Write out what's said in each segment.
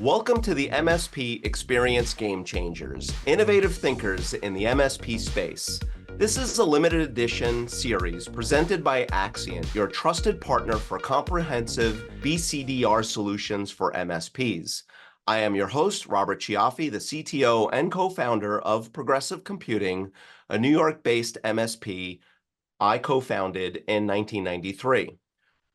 Welcome to the MSP Xperience Game Changers, innovative thinkers in the MSP space. This is a limited edition series presented by Axcient, your trusted partner for comprehensive BCDR solutions for MSPs. I am your host, Robert Cioffi, the CTO and co-founder of Progressive Computing, a New York-based MSP I co-founded in 1993.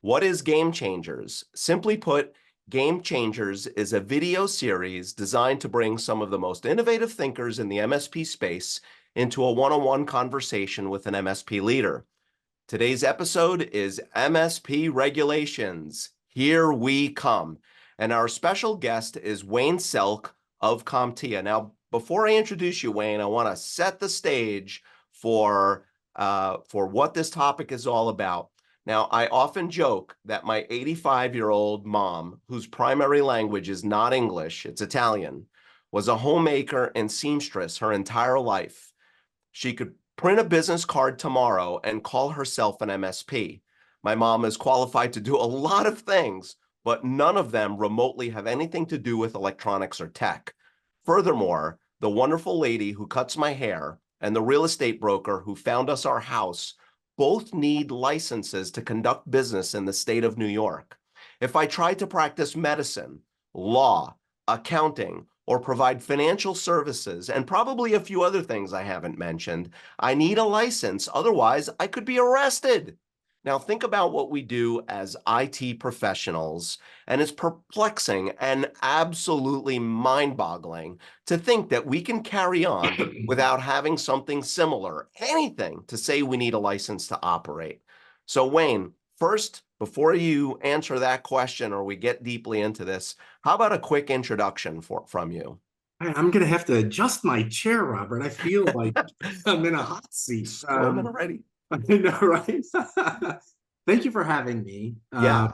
What is Game Changers? Simply put, Game Changers is a video series designed to bring some of the most innovative thinkers in the MSP space into a one-on-one conversation with an MSP leader. Today's episode is MSP Regulations. Here we come. And our special guest is Wayne Selk of CompTIA. Now, before I introduce you, Wayne, I want to set the stage for what this topic is all about. Now, I often joke that my 85-year-old mom, whose primary language is not English, it's Italian, was a homemaker and seamstress her entire life. She could print a business card tomorrow and call herself an MSP. My mom is qualified to do a lot of things, but none of them remotely have anything to do with electronics or tech. Furthermore, the wonderful lady who cuts my hair and the real estate broker who found us our house both need licenses to conduct business in the state of New York. If I try to practice medicine, law, accounting, or provide financial services, and probably a few other things I haven't mentioned, I need a license. Otherwise, I could be arrested. Now, think about what we do as IT professionals, and it's perplexing and absolutely mind-boggling to think that we can carry on without having something similar, anything, to say we need a license to operate. So, Wayne, first, before you answer that question or we get deeply into this, how about a quick introduction from you? I'm going to have to adjust my chair, Robert. I feel like I'm in a hot seat. Swimming already. I know, right? Thank you for having me Yeah.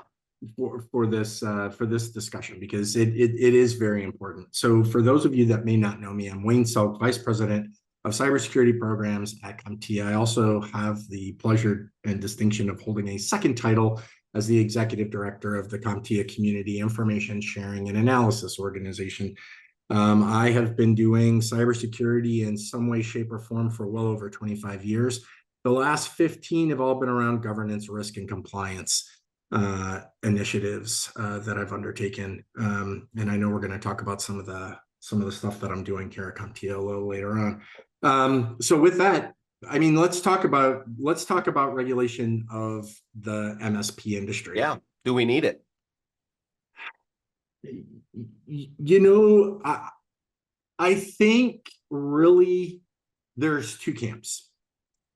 for this discussion because it is very important. So for those of you that may not know me, I'm Wayne Selk, Vice President of Cybersecurity Programs at CompTIA. I also have the pleasure and distinction of holding a second title as the Executive Director of the CompTIA Community Information Sharing and Analysis Organization. I have been doing cybersecurity in some way, shape, or form for well over 25 years. The last 15 have all been around governance, risk, and compliance initiatives that I've undertaken. And I know we're going to talk about some of the stuff that I'm doing here at CompTIA a little later on. So with that, I mean, let's talk about regulation of the MSP industry. Yeah. Do we need it? You know, I think really there's two camps.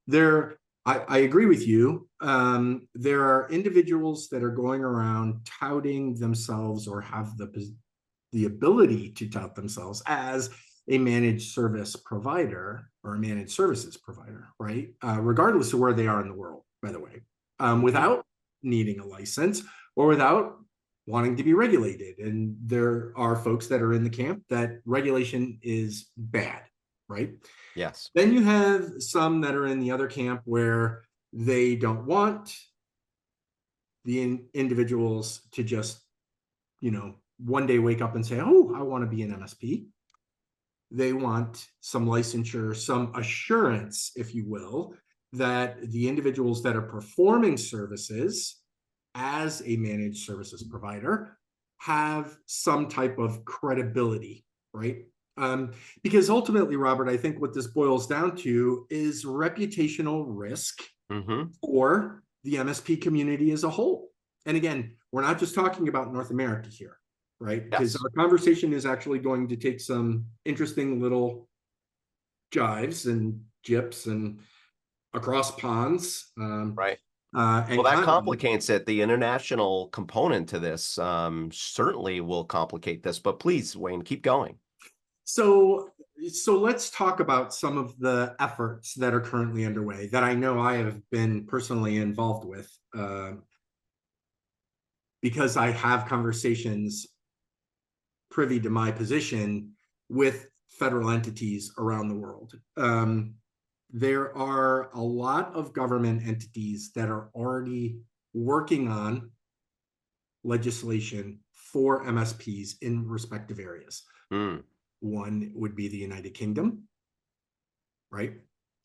I agree with you. There are individuals that are going around touting themselves or have the ability to tout themselves as a managed service provider or a managed services provider, right? Regardless of where they are in the world, by the way, without needing a license or without wanting to be regulated. And there are folks that are in the camp that regulation is bad, right? Yes. Then you have some that are in the other camp where they don't want the individuals to just, one day wake up and say, oh, I want to be an MSP. They want some licensure, some assurance, if you will, that the individuals that are performing services as a managed services provider have some type of credibility, right? Because ultimately, Robert, I think what this boils down to is reputational risk for the MSP community as a whole. And again, we're not just talking about North America here, right? Because our conversation is actually going to take some interesting little jives and jips and across ponds. Right. And Well, that complicates it. The international component to this certainly will complicate this, but please, Wayne, keep going. So let's talk about some of the efforts that are currently underway that I know I have been personally involved with because I have conversations privy to my position with federal entities around the world. There are a lot of government entities that are already working on legislation 4 MSPs in respective areas. Mm. One would be the United Kingdom, right?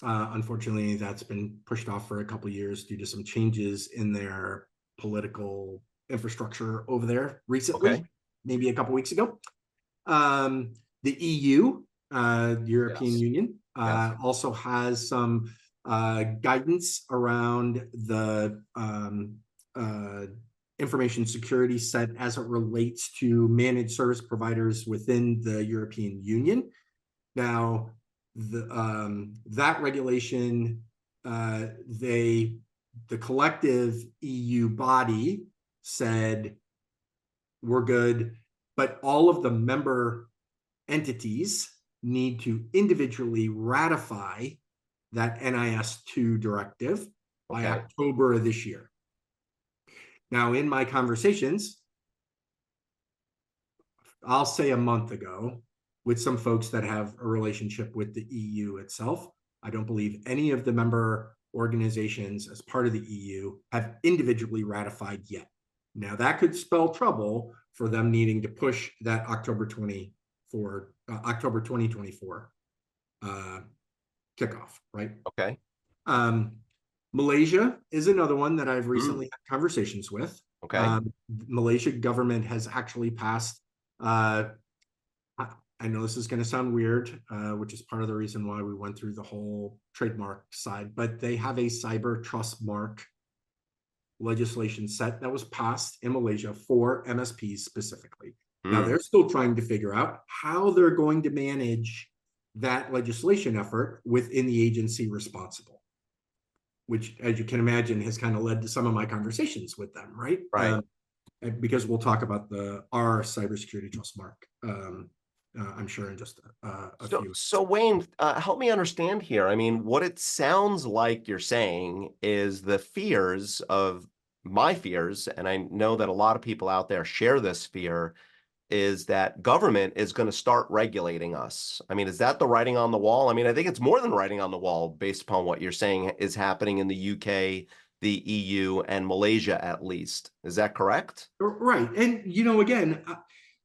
Unfortunately, that's been pushed off for a couple of years due to some changes in their political infrastructure over there recently, Okay. maybe a couple of weeks ago. The EU, European Yes. Union, Yes. also has some guidance around the information security set as it relates to managed service providers within the European Union. Now, that regulation, the collective EU body said we're good, but all of the member entities need to individually ratify that NIS2 directive by Okay. October of this year. Now, in my conversations, I'll say a month ago, with some folks that have a relationship with the EU itself, I don't believe any of the member organizations as part of the EU have individually ratified yet. Now, that could spell trouble for them needing to push that October 2024 kickoff, right? Okay. Malaysia is another one that I've Mm. recently had conversations with. Okay. Malaysia government has actually passed, I know this is going to sound weird, which is part of the reason why we went through the whole trademark side, but they have a cyber trust mark legislation set that was passed in Malaysia for MSPs specifically. Now, they're still trying to figure out how they're going to manage that legislation effort within the agency responsible, which, as you can imagine, has kind of led to some of my conversations with them, right? Right. Because we'll talk about our cybersecurity trust mark, I'm sure, in just a few. So Wayne, help me understand here. I mean, what it sounds like you're saying is the fears of my fears, and I know that a lot of people out there share this fear, is that government is going to start regulating us. I mean, is that the writing on the wall? I mean, I think it's more than writing on the wall based upon what you're saying is happening in the UK, the EU, and Malaysia, at least. Is that correct? Right. And, again,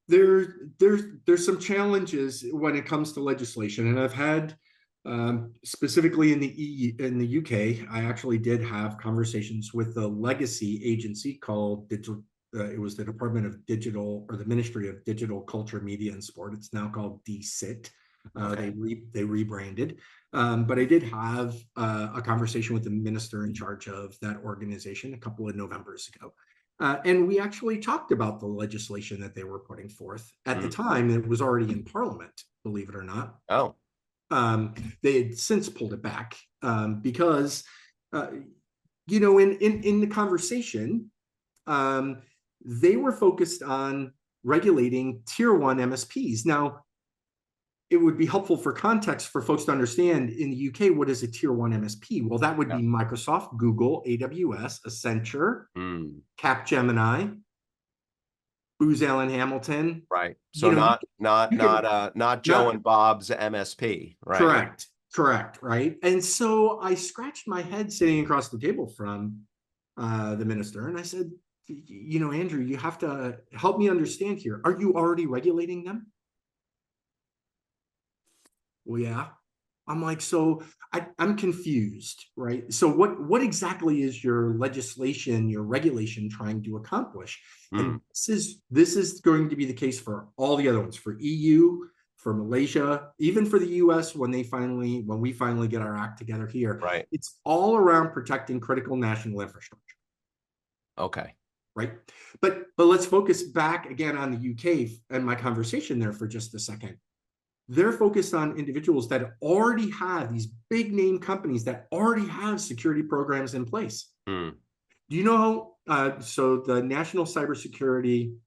there's some challenges when it comes to legislation. And I've had, specifically in the UK, I actually did have conversations with the legacy agency called it was the Department of Digital, or the Ministry of Digital Culture, Media, and Sport. It's now called DCIT. Okay. They rebranded. But I did have a conversation with the minister in charge of that organization a couple of Novembers ago. And we actually talked about the legislation that they were putting forth. At the time, it was already in Parliament, believe it or not. Oh. They had since pulled it back because, in the conversation, they were focused on regulating tier 1 MSPs. Now, it would be helpful for context for folks to understand in the UK, what is a tier 1 MSP? Well, that would be Microsoft, Google, AWS, Accenture, Capgemini, Booz Allen Hamilton. Right. So not Joe and Bob's MSP, right? Correct. Right. And so I scratched my head sitting across the table from the minister, and I said, Andrew, you have to help me understand here. Are you already regulating them? Well, yeah. I'm like, so I'm confused, right? So what exactly is your legislation, your regulation trying to accomplish? And this is going to be the case for all the other ones, for EU, for Malaysia, even for the US when we finally get our act together here. Right. It's all around protecting critical national infrastructure. Okay. Right. But let's focus back again on the UK and my conversation there for just a second. They're focused on individuals that already have these big name companies that already have security programs in place. Do you know, so the National Cybersecurity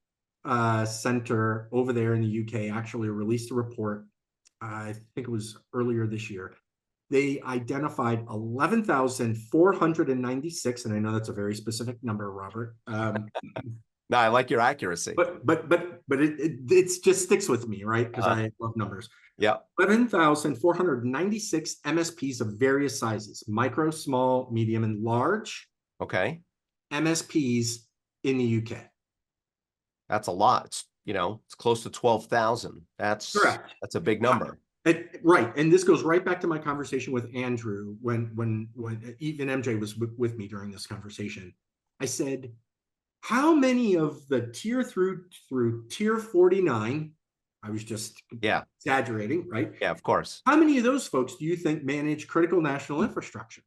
Center over there in the UK actually released a report, I think it was earlier this year. They identified 11,496, and I know that's a very specific number, Robert. No, I like your accuracy. But it just sticks with me, right? Because I love numbers. Yeah. 11,496 MSPs of various sizes, micro, small, medium, and large. Okay. MSPs in the UK. That's a lot. It's close to 12,000. Correct. That's a big number. Right, and this goes right back to my conversation with Andrew when even MJ was with me during this conversation. I said, how many of the tier through tier 49, I was just exaggerating, right? Yeah, of course. How many of those folks do you think manage critical national infrastructure?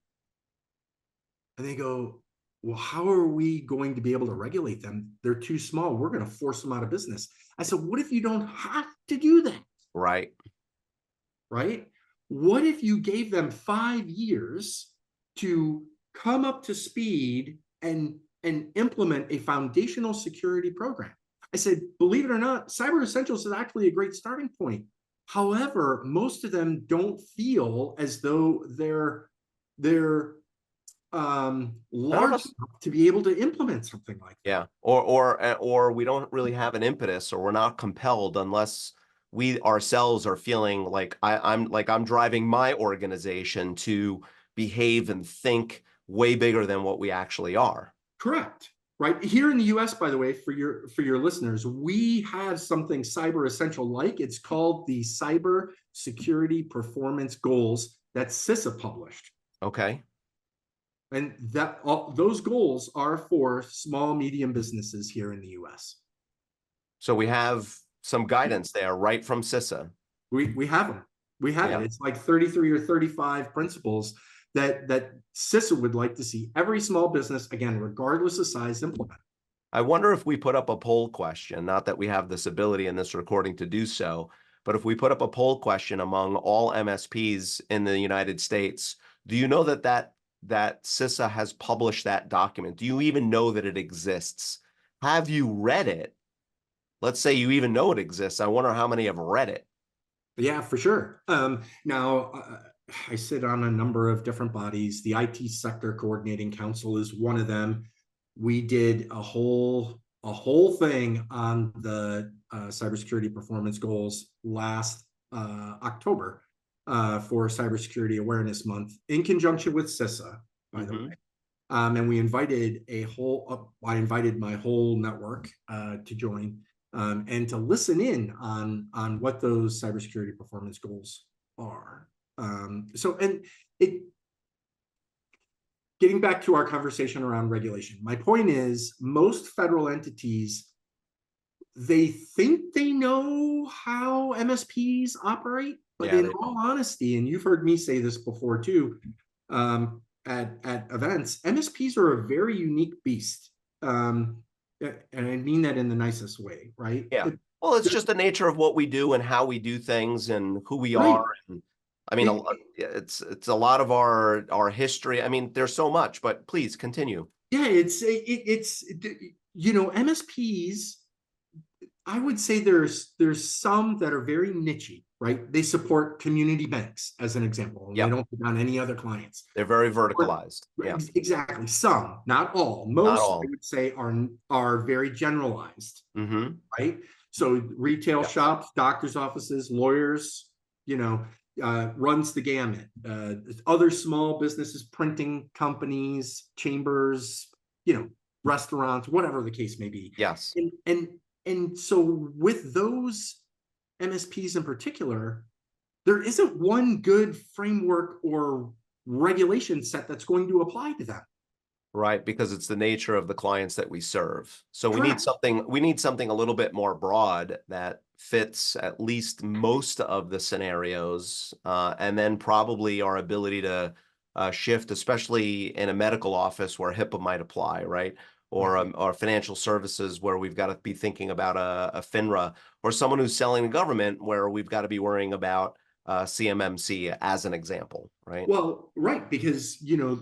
And they go, well, how are we going to be able to regulate them? They're too small. We're going to force them out of business. I said, what if you don't have to do that? Right. Right? What if you gave them 5 years to come up to speed and implement a foundational security program? I said, believe it or not, Cyber Essentials is actually a great starting point. However, most of them don't feel as though they're large enough to be able to implement something like that. Yeah. Or we don't really have an impetus, or we're not compelled unless we ourselves are feeling like I'm driving my organization to behave and think way bigger than what we actually are. Correct. Right here in the US, by the way, for your listeners, we have something cyber essential like. It's called the Cybersecurity Performance Goals that CISA published. Okay. And those goals are for small, medium businesses here in the US. So we have some guidance there right from CISA. We have them. We have it. It's like 33 or 35 principles that CISA would like to see every small business, again, regardless of size, implement. I wonder if we put up a poll question, not that we have this ability in this recording to do so, but if we put up a poll question among all MSPs in the United States, do you know that CISA has published that document? Do you even know that it exists? Have you read it? Let's say you even know it exists. I wonder how many have read it. Yeah, for sure. Now, I sit on a number of different bodies. The IT Sector Coordinating Council is one of them. We did a whole thing on the cybersecurity performance goals last October for Cybersecurity Awareness Month in conjunction with CISA, by the way. And we invited I invited my whole network to join and to listen in on what those cybersecurity performance goals are. Getting back to our conversation around regulation, my point is most federal entities, they think they know how MSPs operate, but in all honesty, and you've heard me say this before too, at events, MSPs are a very unique beast. And I mean that in the nicest way, right? Yeah. Well, it's just the nature of what we do and how we do things and who we are. And I mean, it's a lot of our history. I mean, there's so much, but please continue. Yeah, it's MSPs, I would say there's some that are very niche-y, right? They support community banks, as an example, and they don't put down any other clients. They're very verticalized. Yeah, exactly. Some, not all. Most, I would say, are very generalized, right? So retail shops, doctors' offices, lawyers, runs the gamut. Other small businesses, printing companies, chambers, restaurants, whatever the case may be. Yes. And so with those MSPs in particular, there isn't one good framework or regulation set that's going to apply to them. Right, because it's the nature of the clients that we serve. So we need something a little bit more broad that fits at least most of the scenarios, and then probably our ability to shift, especially in a medical office where HIPAA might apply, right? Or financial services where we've got to be thinking about a FINRA, or someone who's selling the government where we've got to be worrying about CMMC as an example, right? Well, right, because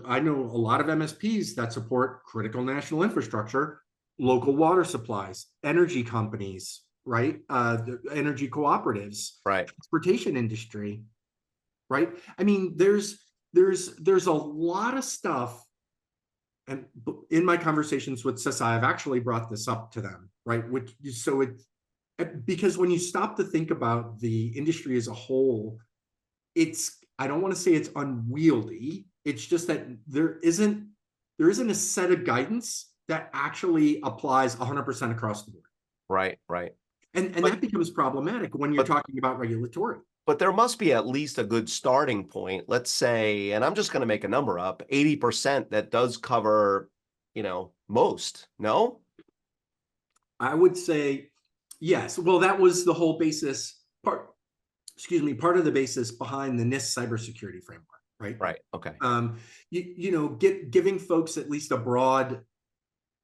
I know a lot of MSPs that support critical national infrastructure, local water supplies, energy companies, right? The energy cooperatives, right? Transportation industry, right? I mean, there's a lot of stuff. And in my conversations with CISA, I've actually brought this up to them, right? Because when you stop to think about the industry as a whole, I don't want to say it's unwieldy. It's just that there isn't a set of guidance that actually applies 100% across the board. Right, right. And But that becomes problematic when you're but talking about regulatory. but there must be at least a good starting point. Let's say, and I'm just going to make a number up, 80% that does cover, most. No? I would say yes. Well, that was the whole basis part of the basis behind the NIST cybersecurity framework, right? Right. Okay. Giving folks at least a broad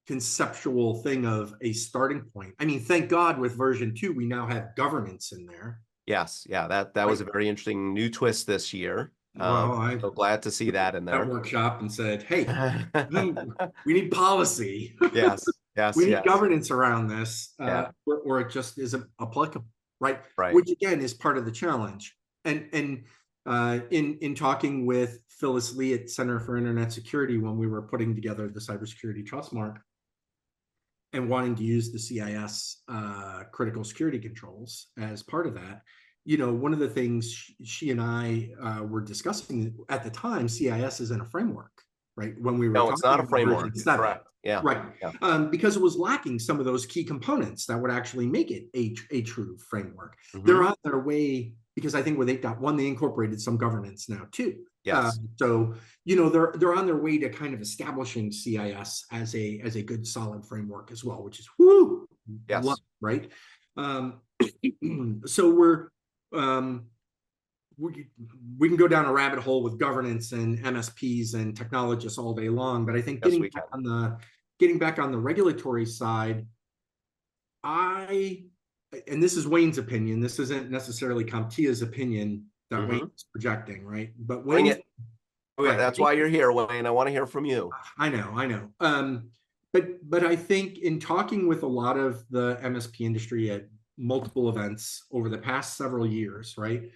conceptual thing of a starting point. I mean, thank God with version 2, we now have governance in there. Yes. Yeah. That was a very interesting new twist this year. Well, I So glad to see that in that there. workshop and said, hey, we need policy. Yes. We Yes. need Yes. governance around this, Yeah. or it just isn't applicable, right? Right. Which again is part of the challenge. And in talking with Phyllis Lee at Center for Internet Security when we were putting together the cybersecurity trust mark and wanting to use the CIS critical security controls as part of that, one of the things she and I were discussing at the time, CIS isn't a framework, right? When we were No, it's not talking a about framework. version 7. Correct. Yeah. Right. Yeah. Because it was lacking some of those key components that would actually make it a true framework. Mhm. They're on their way, because I think with 8.1, they incorporated some governance now too. Yes. So, they're on their way to kind of establishing CIS as a good solid framework as well, which is Yes. right. So we can go down a rabbit hole with governance and MSPs and technologists all day long, but I think Yes, we can. getting back on the regulatory side, and this is Wayne's opinion, this isn't necessarily CompTIA's opinion that Mhm. Wayne's projecting, right? But Bring Wayne's it. Okay, right. that's why you're here, Wayne. I want to hear from you. I know. But I think in talking with a lot of the MSP industry at multiple events over the past several years, right?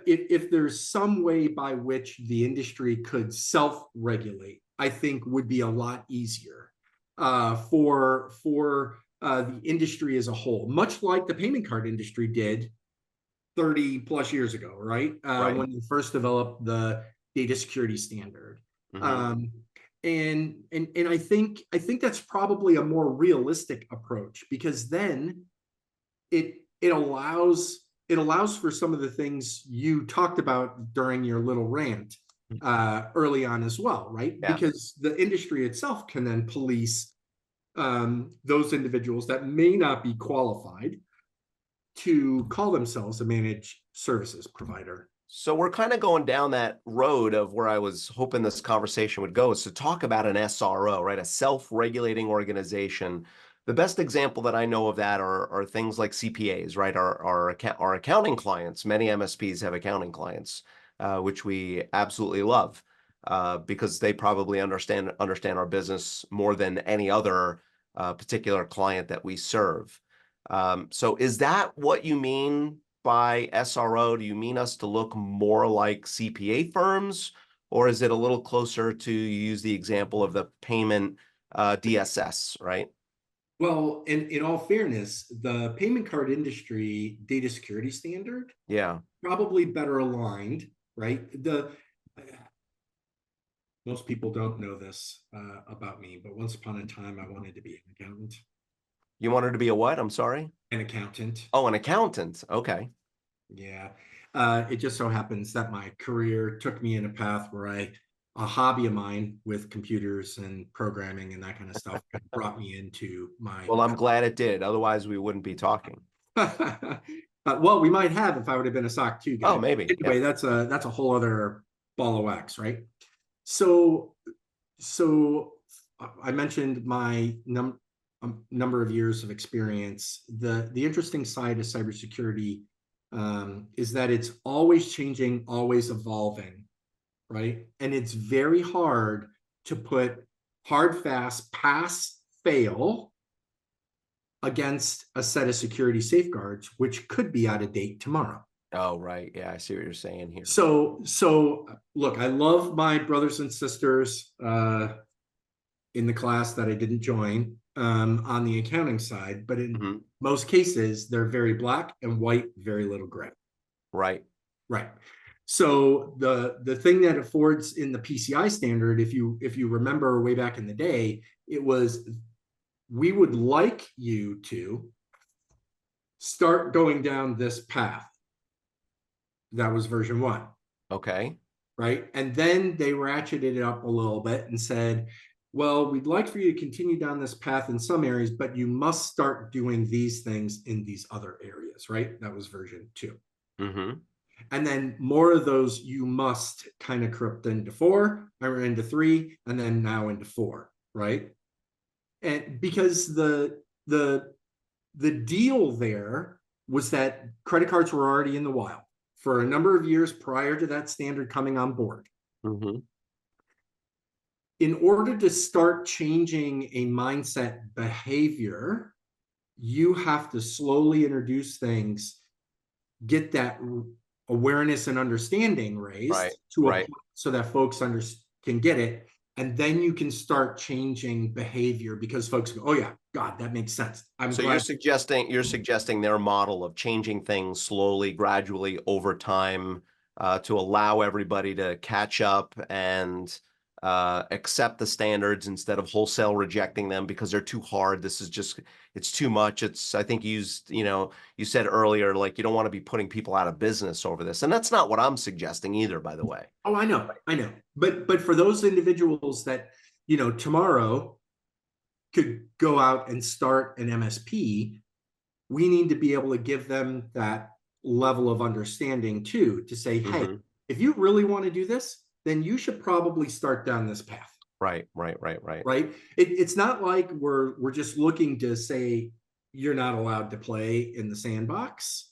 If there's some way by which the industry could self-regulate, I think would be a lot easier for the industry as a whole, much like the payment card industry did 30 plus years ago, right? Right. When they first developed the data security standard. Mhm. And I think that's probably a more realistic approach, because then it allows for some of the things you talked about during your little rant early on as well, right? Yeah. Because the industry itself can then police those individuals that may not be qualified to call themselves a managed services provider. So we're kind of going down that road of where I was hoping this conversation would go, is to talk about an SRO, right? A self-regulating organization. The best example that I know of that are things like CPAs, right? Our accounting clients. Many MSPs have accounting clients, which we absolutely love, because they probably understand our business more than any other particular client that we serve. So is that what you mean by SRO? Do you mean us to look more like CPA firms, or is it a little closer to, you use the example of the payment DSS, right? Well, in all fairness, the payment card industry data security standard Yeah. probably better aligned, right? Most people don't know this about me, but once upon a time, I wanted to be an accountant. You wanted to be a what? I'm sorry. An accountant. Oh, an accountant. Okay. Yeah. It just so happens that my career took me in a path where a hobby of mine with computers and programming and that kind of stuff brought me into my. Well, I'm glad it did. Otherwise, we wouldn't be talking. Well, we might have if I would have been a SOC 2 guy. Oh, maybe. Anyway, Yeah. that's a whole other ball of wax, right? So I mentioned my number of years of experience. The interesting side of cybersecurity is that it's always changing, always evolving, right? And it's very hard to put hard, fast, pass, fail against a set of security safeguards, which could be out of date tomorrow. Oh, right. Yeah, I see what you're saying here. So look, I love my brothers and sisters in the class that I didn't join on the accounting side, but in most cases, they're very black and white, very little gray. Right. Right. So the thing that affords in the PCI standard, if you remember way back in the day, it was we would like you to start going down this path. That was version 1. Okay. Right. And then they ratcheted it up a little bit and said, well, we'd like for you to continue down this path in some areas, but you must start doing these things in these other areas. Right. That was version 2. Mm-hmm. And then more of those you must kind of crept into 4 or into 3, and then now into 4. Right. And because the deal there was that credit cards were already in the wild for a number of years prior to that standard coming on board. Mm-hmm. In order to start changing a mindset behavior, you have to slowly introduce things, get that awareness and understanding raised Right. to a Right. point so that folks can get it. And then you can start changing behavior because folks go, oh yeah, God, that makes sense. So you're suggesting their model of changing things slowly, gradually over time, to allow everybody to catch up and accept the standards instead of wholesale rejecting them because they're too hard. It's too much. I think you said earlier, like you don't want to be putting people out of business over this. And that's not what I'm suggesting either, by the way. Oh, I know. But for those individuals that, tomorrow could go out and start an MSP, we need to be able to give them that level of understanding too, to say, hey, Mm-hmm. if you really want to do this, then you should probably start down this path. Right. Right. It's not like we're just looking to say you're not allowed to play in the sandbox.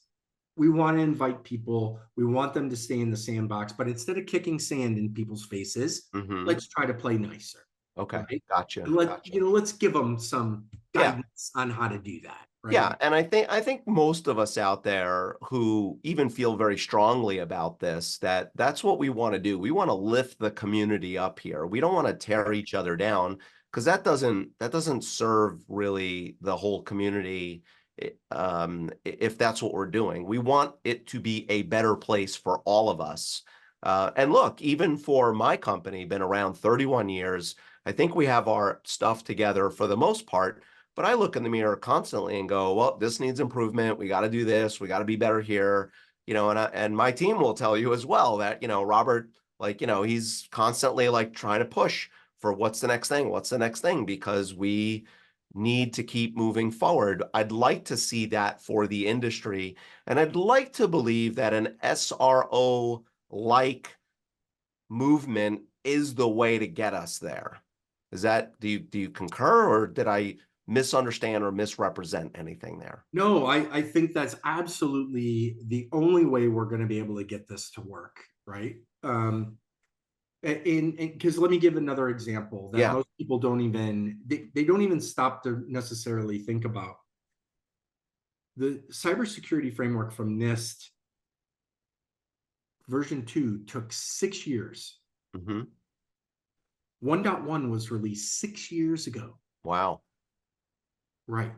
We want to invite people. We want them to stay in the sandbox, but instead of kicking sand in people's faces, Mm-hmm. let's try to play nicer. Okay. Right? Gotcha. And let's give them some Yeah. guidance on how to do that. Right. Yeah, and I think most of us out there who even feel very strongly about this, that's what we want to do. We want to lift the community up here. We don't want to tear each other down because that doesn't serve really the whole community. If that's what we're doing, we want it to be a better place for all of us. And look, even for my company, been around 31 years. I think we have our stuff together for the most part. But I look in the mirror constantly and go, well, this needs improvement. We got to do this. We got to be better here. And my team will tell you as well that, Robert, he's constantly like trying to push for what's the next thing, because we need to keep moving forward. I'd like to see that for the industry. And I'd like to believe that an SRO like movement is the way to get us there. Do you concur, or did I misunderstand or misrepresent anything there? No, I think that's absolutely the only way we're going to be able to get this to work, right? Because let me give another example that most people don't even stop to necessarily think about. The cybersecurity framework from NIST version 2 took 6 years. Mm-hmm. 1.1 was released 6 years ago. Wow. Right.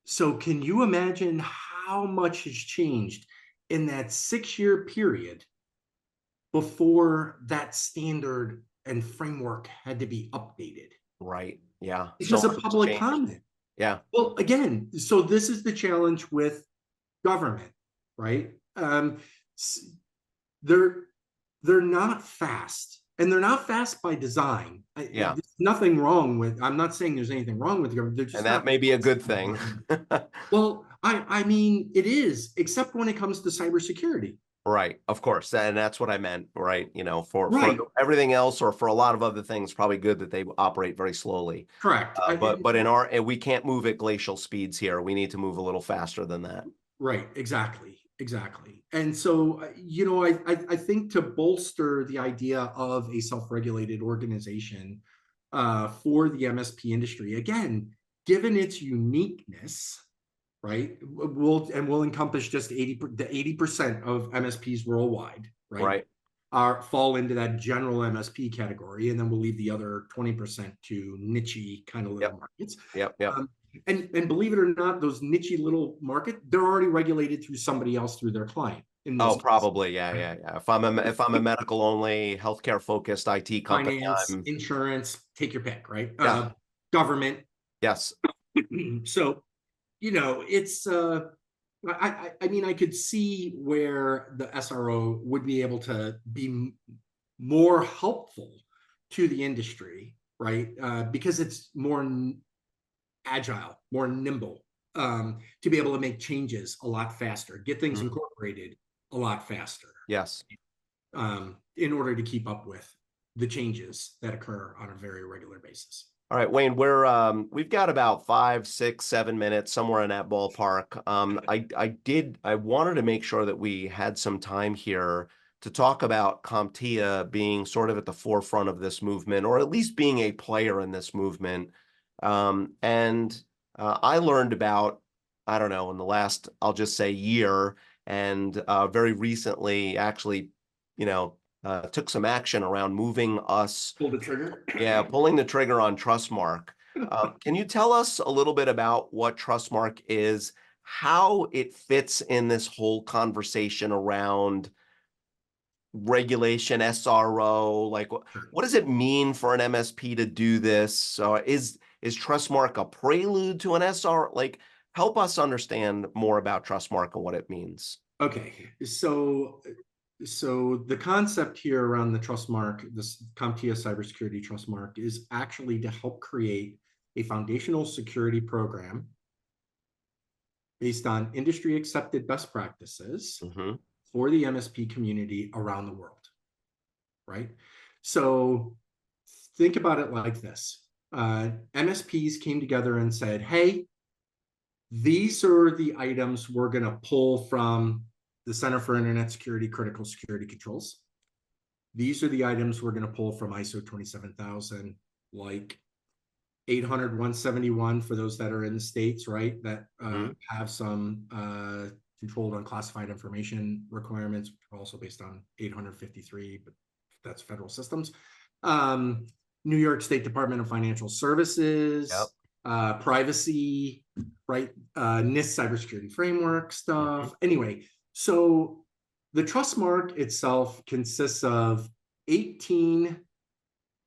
So can you imagine how much has changed in that 6-year period before that standard and framework had to be updated? Right. Yeah. Because So of public comment. Yeah. Well, again, so this is the challenge with government, right? They're not fast, and they're not fast by design. Yeah. There's nothing wrong with. I'm not saying there's anything wrong with the government. They're just And that may be a good thing. Well, I mean, it is, except when it comes to cybersecurity. Right. Of course. And that's what I meant, right? For Right. everything else, or for a lot of other things, probably good that they operate very slowly. Correct. But we can't move at glacial speeds here. We need to move a little faster than that. Right. Exactly. And so, I think to bolster the idea of a self-regulated organization for the MSP industry, again, given its uniqueness, right, we'll encompass just 80% of MSPs worldwide, right? Fall into that general MSP category, and then we'll leave the other 20% to niche kind of little markets. Yep. And believe it or not, those niche little market, they're already regulated through somebody else, through their client. Probably. Yeah. If I'm a medical only, healthcare focused IT company, finance, insurance, take your pick, right? Yeah. Government. Yes. So, it's I mean, I could see where the SRO would be able to be more helpful to the industry, right? Because it's more agile, more nimble, to be able to make changes a lot faster, get things incorporated a lot faster, Yes. in order to keep up with the changes that occur on a very regular basis. All right, Wayne, we've got about 5, 6, 7 minutes, somewhere in that ballpark. I wanted to make sure that we had some time here to talk about CompTIA being sort of at the forefront of this movement, or at least being a player in this movement. And I learned about, I don't know, in the last, I'll just say, year, and very recently, actually, took some action around moving us. Pull the trigger. Yeah, pulling the trigger on Trustmark. Can you tell us a little bit about what Trustmark is, how it fits in this whole conversation around regulation, SRO? Like, what does it mean for an MSP to do this? Is Trustmark a prelude to an SR? Like, help us understand more about Trustmark and what it means. Okay, so the concept here around the Trustmark, this CompTIA Cybersecurity Trustmark, is actually to help create a foundational security program based on industry accepted best practices for the MSP community around the world, right? So think about it like this. MSPs came together and said, hey, these are the items we're going to pull from the Center for Internet Security Critical Security Controls. These are the items we're going to pull from ISO 27000, like 800, 171 for those that are in the States, right? That have some controlled unclassified information requirements, which are also based on 853, but that's federal systems. New York State Department of Financial Services, privacy, right? NIST cybersecurity framework stuff. Anyway, so the Trustmark itself consists of 18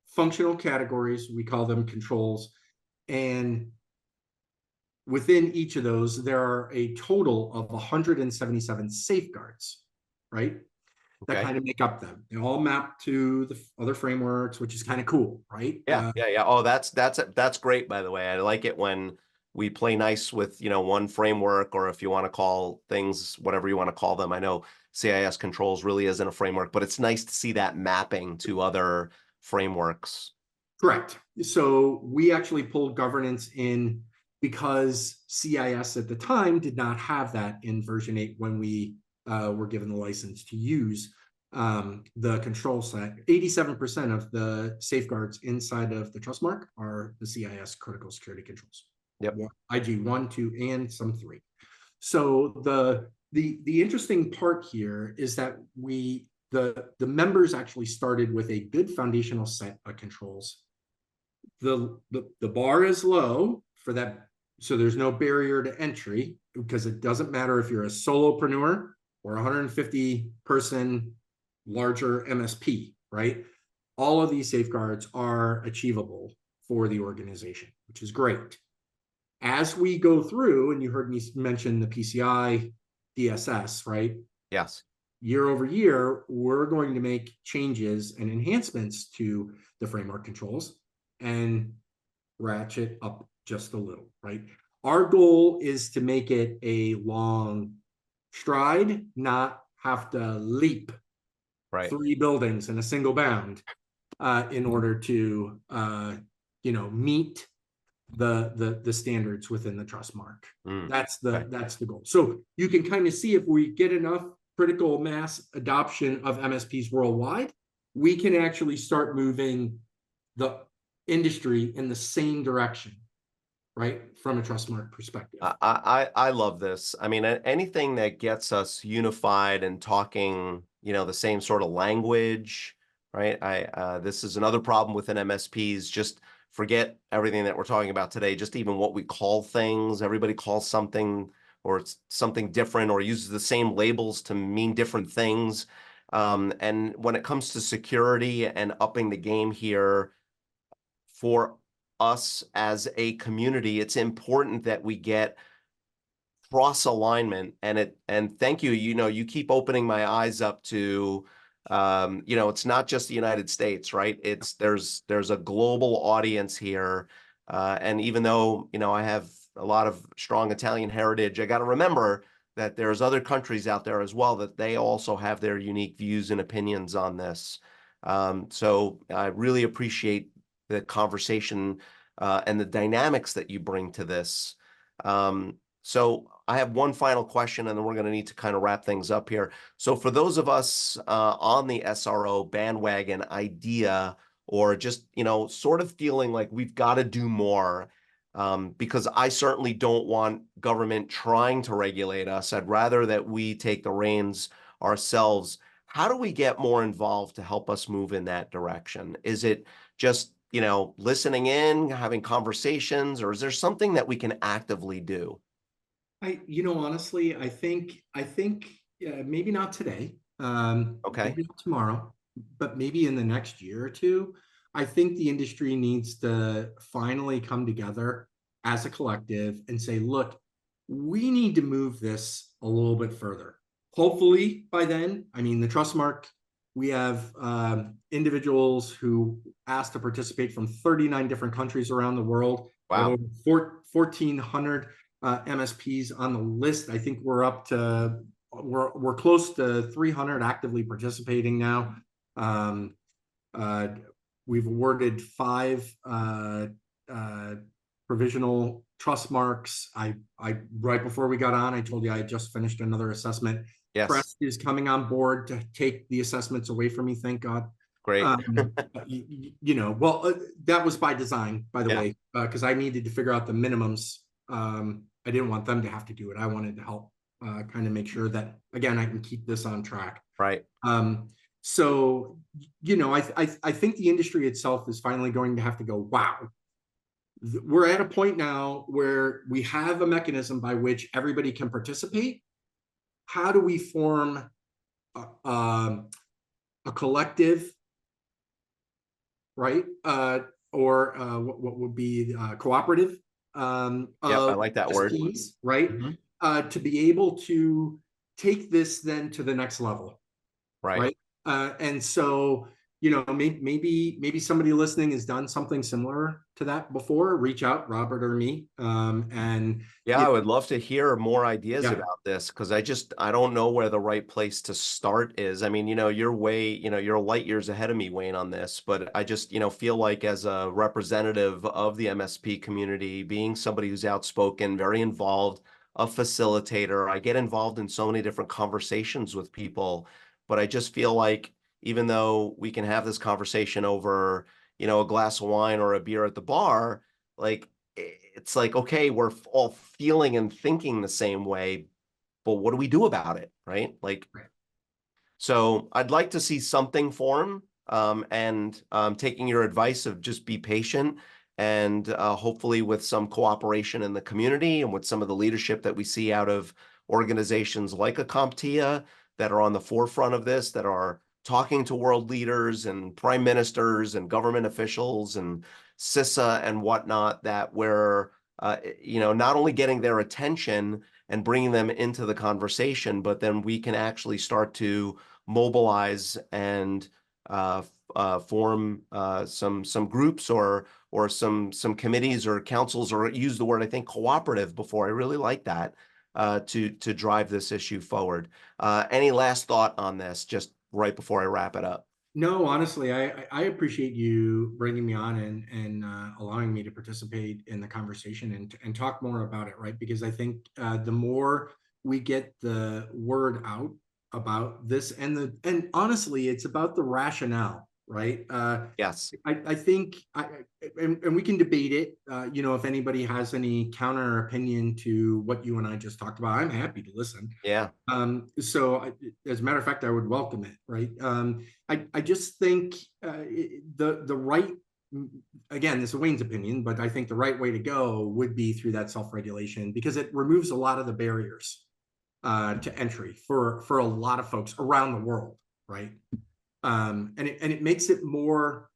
functional categories. We call them controls. And within each of those, there are a total of 177 safeguards, right? That kind of make up them. They all map to the other frameworks, which is kind of cool, right? Yeah. Oh, that's great, by the way. I like it when we play nice with, one framework, or if you want to call things whatever you want to call them. I know CIS controls really isn't a framework, but it's nice to see that mapping to other frameworks. Correct. So we actually pulled governance in because CIS at the time did not have that in version 8 when we were given the license to use the control set. 87% of the safeguards inside of the Trustmark are the CIS critical security controls. Yep. IG 1, 2, and some 3. So the interesting part here is that the members actually started with a good foundational set of controls. The bar is low for that, so there's no barrier to entry, because it doesn't matter if you're a solopreneur or 150 person larger MSP, right? All of these safeguards are achievable for the organization, which is great. As we go through, and you heard me mention the PCI DSS, right? Yes. Year over year, we're going to make changes and enhancements to the framework controls and ratchet up just a little, right? Our goal is to make it a long stride, not have to leap 3 buildings in a single bound in order to meet the standards within the Trustmark. That's the goal. So you can kind of see, if we get enough critical mass adoption of MSPs worldwide, we can actually start moving the industry in the same direction, right? From a Trustmark perspective. I love this. I mean, anything that gets us unified and talking, the same sort of language, right? This is another problem within MSPs. Just forget everything that we're talking about today. Just even what we call things. Everybody calls something, or it's something different, or uses the same labels to mean different things. And when it comes to security and upping the game here, for us as a community, it's important that we get cross alignment. And thank you. You keep opening my eyes up to, it's not just the United States, right? There's a global audience here. And even though, I have a lot of strong Italian heritage, I got to remember that there's other countries out there as well that they also have their unique views and opinions on this. So I really appreciate the conversation and the dynamics that you bring to this. So I have one final question, and then we're going to need to kind of wrap things up here. So for those of us on the SRO bandwagon idea, or just, sort of feeling like we've got to do more, because I certainly don't want government trying to regulate us. I'd rather that we take the reins ourselves. How do we get more involved to help us move in that direction? Is it just, listening in, having conversations, or is there something that we can actively do? Honestly, I think maybe not today, Okay. maybe not tomorrow, but maybe in the next year or two. I think the industry needs to finally come together as a collective and say, look, we need to move this a little bit further. Hopefully by then, I mean, the trust mark, we have individuals who asked to participate from 39 different countries around the world. We have Wow. over 1,400 MSPs on the list. I think we're close to 300 actively participating now. We've awarded 5 provisional trust marks. I right before we got on, I told you I had just finished another assessment. Yes. Press is coming on board to take the assessments away from me, thank God. Great. That was by design, by the Yeah. way, because I needed to figure out the minimums. I didn't want them to have to do it. I wanted to help kind of make sure that, again, I can keep this on track. Right. So, I think the industry itself is finally going to have to go, wow, we're at a point now where we have a mechanism by which everybody can participate. How do we form a collective, right? Or what would be cooperative? Yep, I like that word. Teams, right? Mhm. To be able to take this then to the next level, Right. And so, maybe somebody listening has done something similar to that before. Reach out, Robert or me, and Yeah, I would love to hear more ideas yeah, about this, because I don't know where the right place to start is. I mean, you're light years ahead of me, Wayne, on this, but I just, feel like as a representative of the MSP community, being somebody who's outspoken, very involved, a facilitator, I get involved in so many different conversations with people, but I just feel like even though we can have this conversation over, a glass of wine or a beer at the bar, like it's like, okay, we're all feeling and thinking the same way, but what do we do about it, right? Like, right. so I'd like to see something form, and taking your advice of just be patient, and hopefully with some cooperation in the community and with some of the leadership that we see out of organizations like a CompTIA that are on the forefront of this, that are talking to world leaders and prime ministers and government officials and CISA and whatnot, that we're not only getting their attention and bringing them into the conversation, but then we can actually start to mobilize and form some groups or some committees or councils, or use the word, I think, cooperative before. I really like that, to drive this issue forward. Any last thought on this, just right before I wrap it up? No, honestly, I appreciate you bringing me on and allowing me to participate in the conversation and talk more about it, right? Because I think the more we get the word out about this, and honestly, it's about the rationale, right? Yes. I think and we can debate it. If anybody has any counter opinion to what you and I just talked about, I'm happy to listen. Yeah. As a matter of fact, I would welcome it, right? I just think the right, again, this is Wayne's opinion, but I think the right way to go would be through that self-regulation, because it removes a lot of the barriers to entry for a lot of folks around the world, right? And it makes it more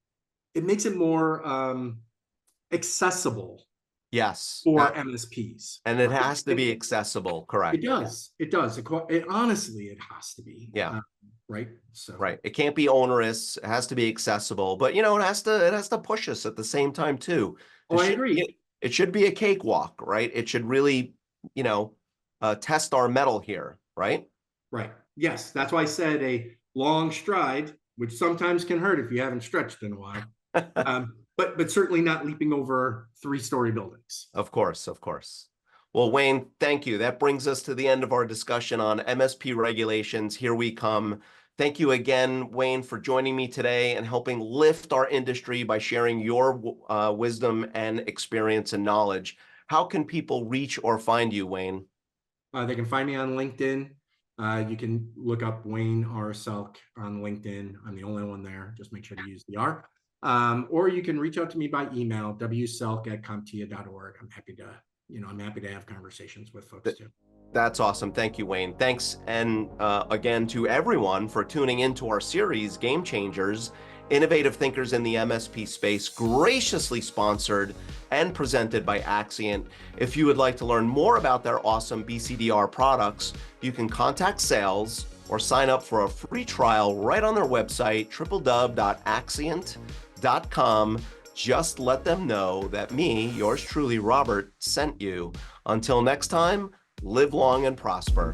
accessible Yes. for MSPs. And it right? has to be accessible, correct? It does. It does. It honestly, it has to be. Yeah. Right. So Right. It can't be onerous. It has to be accessible, but it has to push us at the same time too. Oh, I agree. It should be a cakewalk, right? It should really, test our mettle here, right? Right. Yes. That's why I said a long stride, which sometimes can hurt if you haven't stretched in a while. But certainly not leaping over 3-story buildings. Of course, of course. Well, Wayne, thank you. That brings us to the end of our discussion on MSP regulations. Here we come. Thank you again, Wayne, for joining me today and helping lift our industry by sharing your wisdom and experience and knowledge. How can people reach or find you, Wayne? They can find me on LinkedIn. You can look up Wayne R. Selk on LinkedIn. I'm the only one there. Just make sure to use the R. Or you can reach out to me by email, wselk@comptia.org. I'm happy to have conversations with folks too. That's awesome. Thank you, Wayne. Thanks. And again, to everyone for tuning into our series, Game Changers, Innovative Thinkers in the MSP Space, graciously sponsored and presented by Axcient. If you would like to learn more about their awesome BCDR products, you can contact sales or sign up for a free trial right on their website, www.axcient.com. Just let them know that me, yours truly, Robert, sent you. Until next time, live long and prosper.